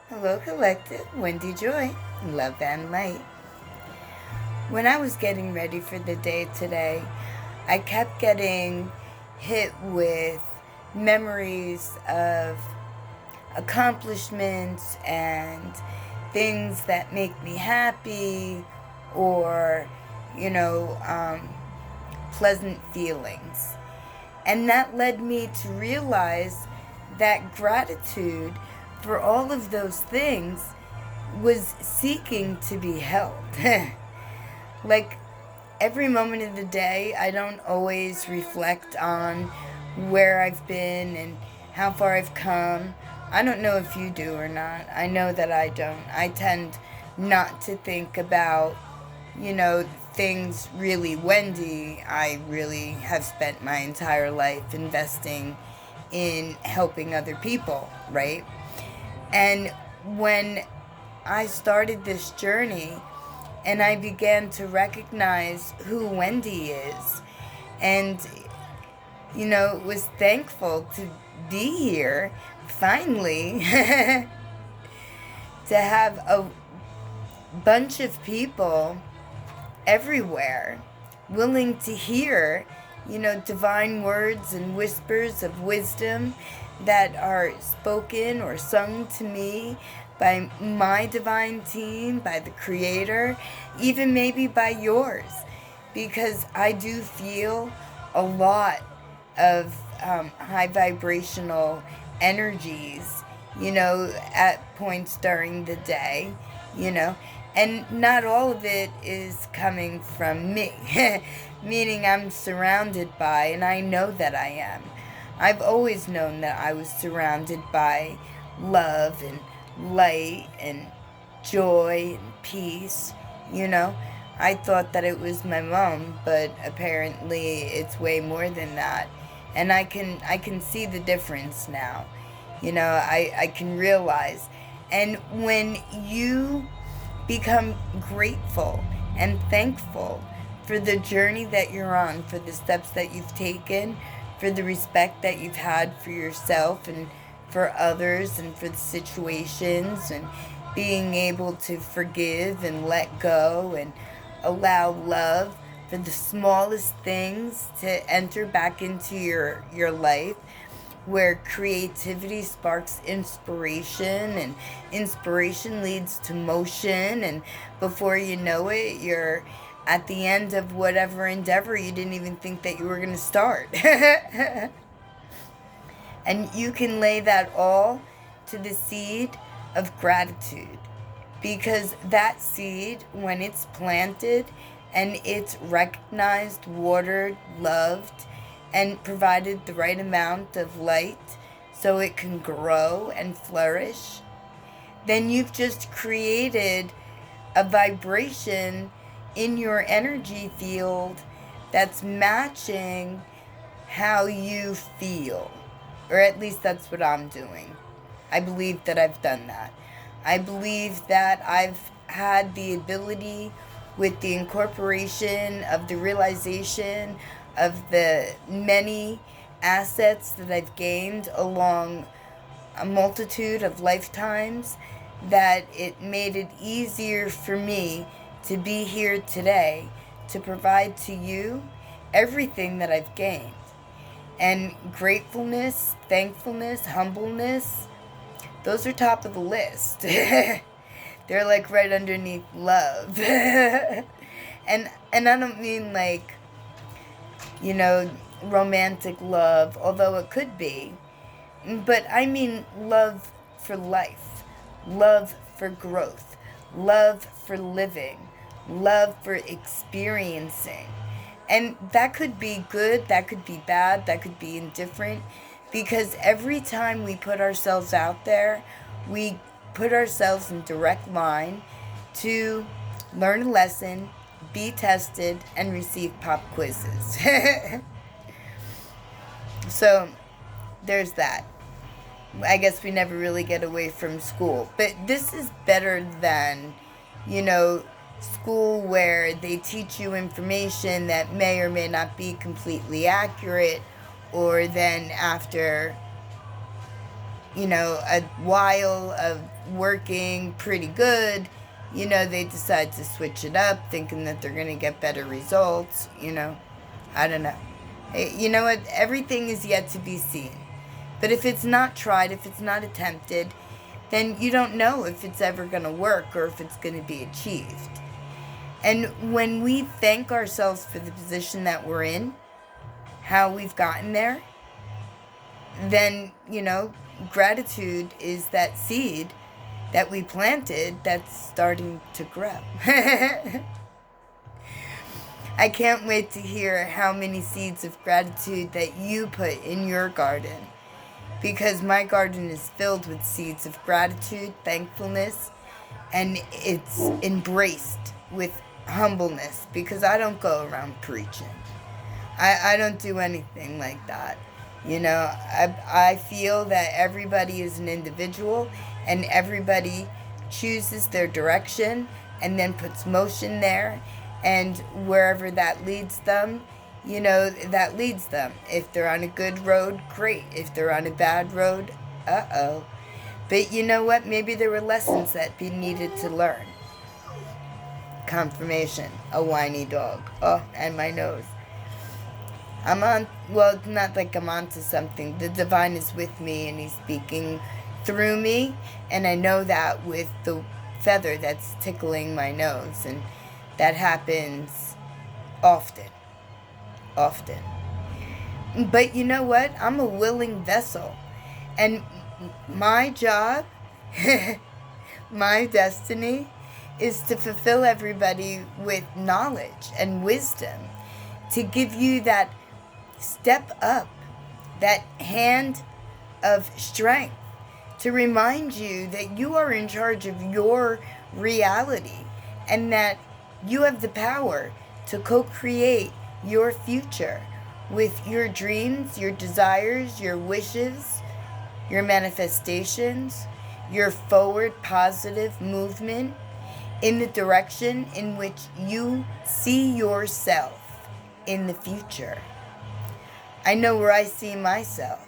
Hello, Collective. Wendy Joy, love and light. When I was getting ready for the day today, I kept getting hit with memories of accomplishments and things that make me happy or, you know, pleasant feelings. And that led me to realize that gratitude for all of those things was seeking to be held. Like every moment of the day, I don't always reflect on where I've been and how far I've come. I don't know if you do or not. I know that I don't. I tend not to think about, things really. Wendy, I really have spent my entire life investing in helping other people, right? And when I started this journey and I began to recognize who Wendy is and, was thankful to be here finally to have a bunch of people everywhere willing to hear, divine words and whispers of wisdom that are spoken or sung to me by my divine team, by the Creator, even maybe by yours. Because I do feel a lot of high vibrational energies, at points during the day, you know, and not all of it is coming from me, meaning I'm surrounded by, and I know that I am. I've always known that I was surrounded by love and light and joy and peace, I thought that it was my mom, but apparently it's way more than that. And I can see the difference now. I can realize. And when you become grateful and thankful for the journey that you're on, for the steps that you've taken, for the respect that you've had for yourself and for others and for the situations, and being able to forgive and let go and allow love for the smallest things to enter back into your life, where creativity sparks inspiration and inspiration leads to motion, and before you know it, you're at the end of whatever endeavor you didn't even think that you were going to start. And you can lay that all to the seed of gratitude, because that seed, when it's planted and it's recognized, watered, loved, and provided the right amount of light so it can grow and flourish, then you've just created a vibration in your energy field that's matching how you feel. Or at least that's what I'm doing. I believe that I've done that. I believe that I've had the ability, with the incorporation of the realization of the many assets that I've gained along a multitude of lifetimes, that it made it easier for me to be here today to provide to you everything that I've gained. And gratefulness, thankfulness, humbleness, those are top of the list. They're like right underneath love. And I don't mean like, romantic love, although it could be. But I mean love for life, love for growth, love for living, love for experiencing. And that could be good, that could be bad, that could be indifferent, because every time we put ourselves out there, we put ourselves in direct line to learn a lesson, be tested, and receive pop quizzes. So there's that. I guess we never really get away from school. But this is better than, school, where they teach you information that may or may not be completely accurate, or then after a while of working pretty good, they decide to switch it up, thinking that they're going to get better results, I don't know. You know what? Everything is yet to be seen. But if it's not tried, if it's not attempted, then you don't know if it's ever going to work or if it's going to be achieved. And when we thank ourselves for the position that we're in, how we've gotten there, then, gratitude is that seed that we planted that's starting to grow. I can't wait to hear how many seeds of gratitude that you put in your garden, because my garden is filled with seeds of gratitude, thankfulness, and it's embraced with humbleness, because I don't go around preaching. I don't do anything like that. I feel that everybody is an individual, and everybody chooses their direction and then puts motion there, and wherever that leads them, that leads them. If they're on a good road, great. If they're on a bad road, uh-oh. But you know what? Maybe there were lessons that we needed to learn. Confirmation. A whiny dog. Oh, and my nose. It's not like I'm on to something. The divine is with me, and he's speaking through me, and I know that with the feather that's tickling my nose, and that happens often. But you know what? I'm a willing vessel, and my job, my destiny, is to fulfill everybody with knowledge and wisdom, to give you that step up, that hand of strength, to remind you that you are in charge of your reality, and that you have the power to co-create your future with your dreams, your desires, your wishes, your manifestations, your forward positive movement in the direction in which you see yourself in the future. I know where I see myself.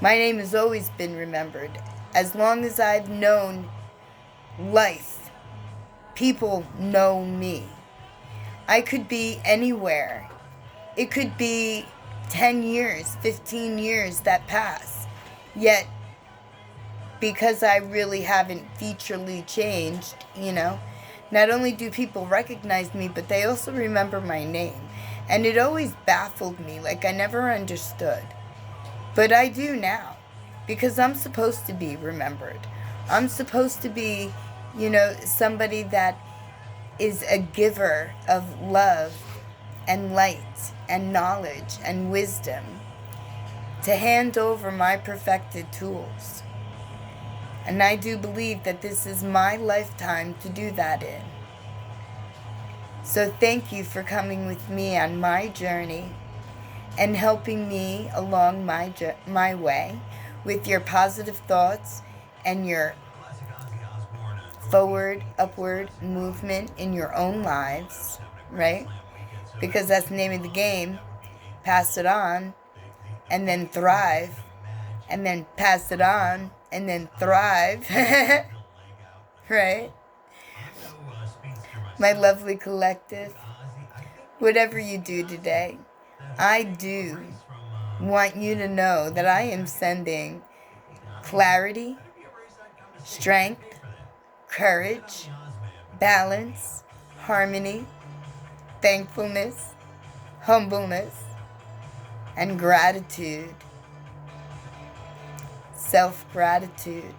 My name has always been remembered. As long as I've known life, people know me. I could be anywhere. It could be 10 years, 15 years that pass. Yet, because I really haven't featurely changed, not only do people recognize me, but they also remember my name. And it always baffled me, like I never understood. But I do now, because I'm supposed to be remembered. I'm supposed to be, somebody that is a giver of love and light and knowledge and wisdom, to hand over my perfected tools. And I do believe that this is my lifetime to do that in. So thank you for coming with me on my journey and helping me along my way with your positive thoughts and your forward, upward movement in your own lives, right? Because that's the name of the game. Pass it on, and then thrive, and then pass it on, and then thrive, right? My lovely collective, whatever you do today, I do want you to know that I am sending clarity, strength, courage, balance, harmony, thankfulness, humbleness, and gratitude. Self-gratitude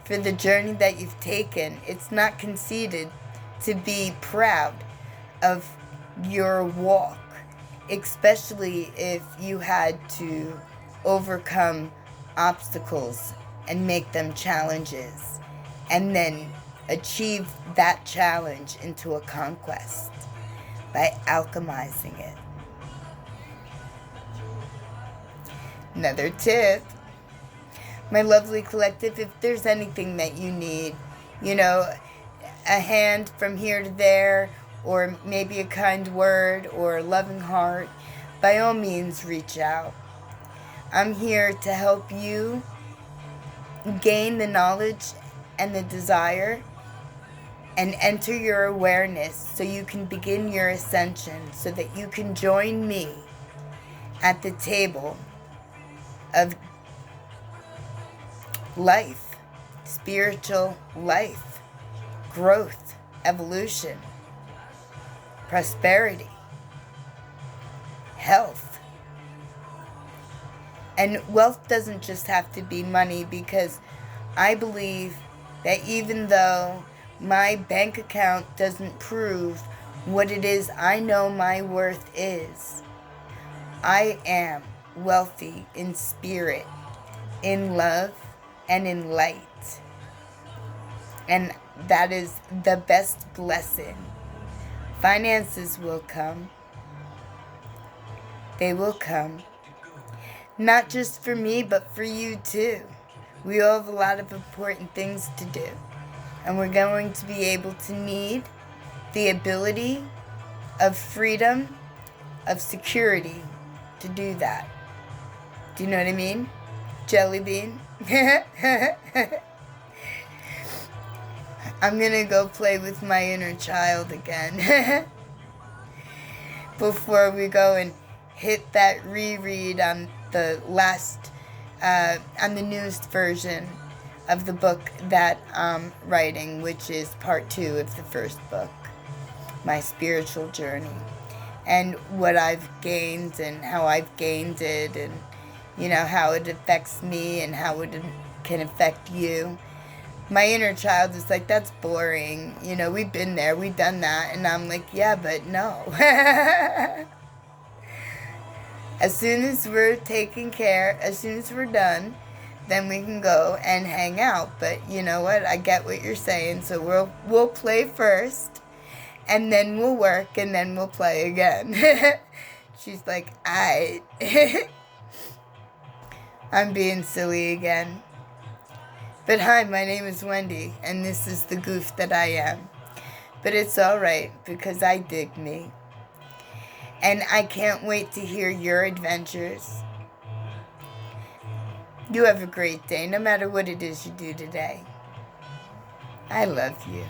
for the journey that you've taken. It's not conceited to be proud of your walk, especially if you had to overcome obstacles and make them challenges, and then achieve that challenge into a conquest by alchemizing it. Another tip, my lovely collective, if there's anything that you need, a hand from here to there, or maybe a kind word or a loving heart, by all means reach out. I'm here to help you gain the knowledge and the desire and enter your awareness so you can begin your ascension, so that you can join me at the table of life, spiritual life, growth, evolution, prosperity, health. And wealth doesn't just have to be money, because I believe that even though my bank account doesn't prove what it is I know my worth is, I am wealthy in spirit, in love, and in light. And that is the best blessing. Finances will come. They will come. Not just for me, but for you too. We all have a lot of important things to do. And we're going to be able to need the ability of freedom, of security to do that. Do you know what I mean? Jelly bean? I'm gonna go play with my inner child again. Before we go and hit that reread on the last, on the newest version of the book that I'm writing, which is part 2 of the first book, My Spiritual Journey, and what I've gained and how I've gained it, and you know, how it affects me and how it can affect you. My inner child is like, that's boring. You know, we've been there, we've done that. And I'm like, yeah, but no. As soon as we're taken care, as soon as we're done, then we can go and hang out. But you know what? I get what you're saying. So we'll play first, and then we'll work, and then we'll play again. She's like, aight. I'm being silly again. But hi, my name is Wendy, and this is the goof that I am. But it's alright, because I dig me. And I can't wait to hear your adventures. You have a great day, no matter what it is you do today. I love you.